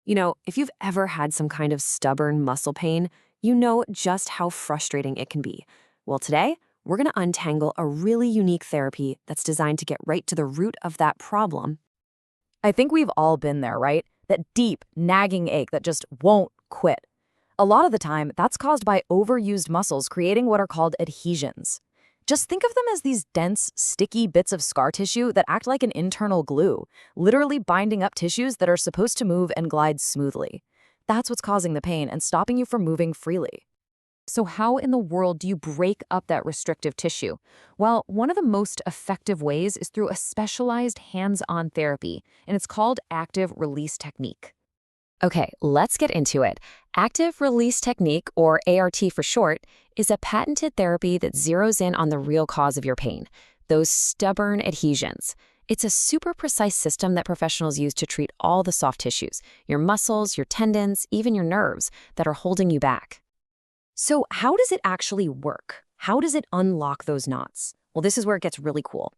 If you've ever had some kind of stubborn muscle pain, you know just how frustrating it can be. Well, today, we're going to untangle a really unique therapy that's designed to get right to the root of that problem. I think we've all been there, right? That deep, nagging ache that just won't quit. A lot of the time, that's caused by overused muscles creating what are called adhesions. Just think of them as these dense, sticky bits of scar tissue that act like an internal glue, literally binding up tissues that are supposed to move and glide smoothly. That's what's causing the pain and stopping you from moving freely. So how in the world do you break up that restrictive tissue? Well, one of the most effective ways is through a specialized hands-on therapy, and it's called active release technique. Okay, let's get into it. Active Release Technique, or ART for short, is a patented therapy that zeroes in on the real cause of your pain, those stubborn adhesions. It's a super precise system that professionals use to treat all the soft tissues, your muscles, your tendons, even your nerves that are holding you back. So how does it actually work? How does it unlock those knots? Well, this is where it gets really cool.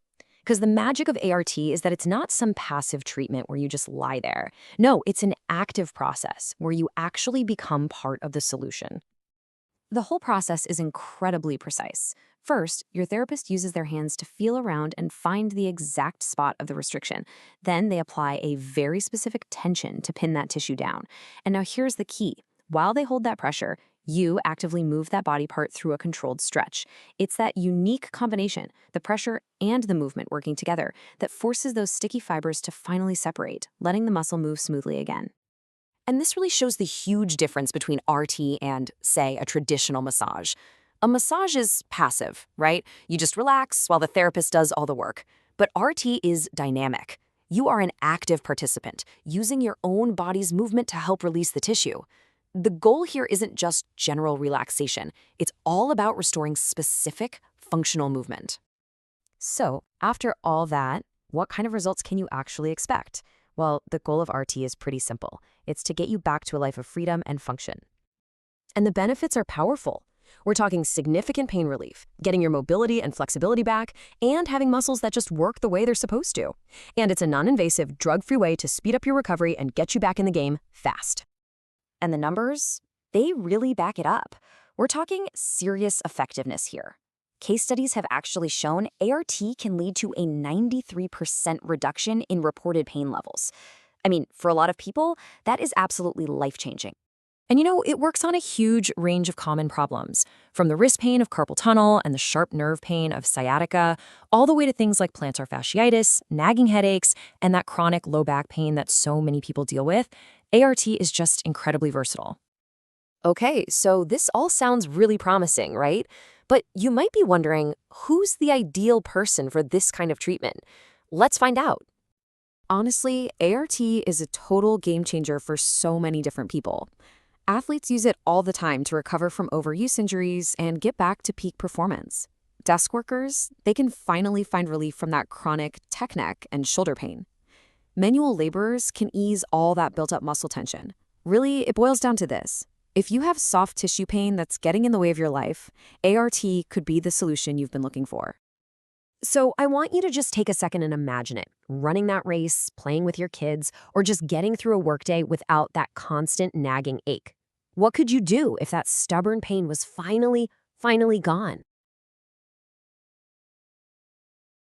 Because the magic of ART is that it's not some passive treatment where you just lie there. No, it's an active process where you actually become part of the solution. The whole process is incredibly precise. First, your therapist uses their hands to feel around and find the exact spot of the restriction. Then they apply a very specific tension to pin that tissue down. And now here's the key. While they hold that pressure, you actively move that body part through a controlled stretch. It's that unique combination, the pressure and the movement working together, that forces those sticky fibers to finally separate, letting the muscle move smoothly again. And this really shows the huge difference between RT and, say, a traditional massage. A massage is passive, right? You just relax while the therapist does all the work. But RT is dynamic. You are an active participant, using your own body's movement to help release the tissue. The goal here isn't just general relaxation. It's all about restoring specific functional movement. So, after all that, what kind of results can you actually expect? Well, the goal of RT is pretty simple. It's to get you back to a life of freedom and function. And the benefits are powerful. We're talking significant pain relief, getting your mobility and flexibility back, and having muscles that just work the way they're supposed to. And it's a non-invasive, drug-free way to speed up your recovery and get you back in the game fast. And the numbers, they really back it up. We're talking serious effectiveness here. Case studies have actually shown ART can lead to a 93% reduction in reported pain levels. I mean, for a lot of people, that is absolutely life-changing. And it works on a huge range of common problems, from the wrist pain of carpal tunnel and the sharp nerve pain of sciatica, all the way to things like plantar fasciitis, nagging headaches, and that chronic low back pain that so many people deal with. ART is just incredibly versatile. Okay, so this all sounds really promising, right? But you might be wondering, who's the ideal person for this kind of treatment? Let's find out. Honestly, ART is a total game changer for so many different people. Athletes use it all the time to recover from overuse injuries and get back to peak performance. Desk workers, they can finally find relief from that chronic neck and shoulder pain. Manual laborers can ease all that built-up muscle tension. Really, it boils down to this. If you have soft tissue pain that's getting in the way of your life, ART could be the solution you've been looking for. So I want you to just take a second and imagine it. Running that race, playing with your kids, or just getting through a workday without that constant nagging ache. What could you do if that stubborn pain was finally gone?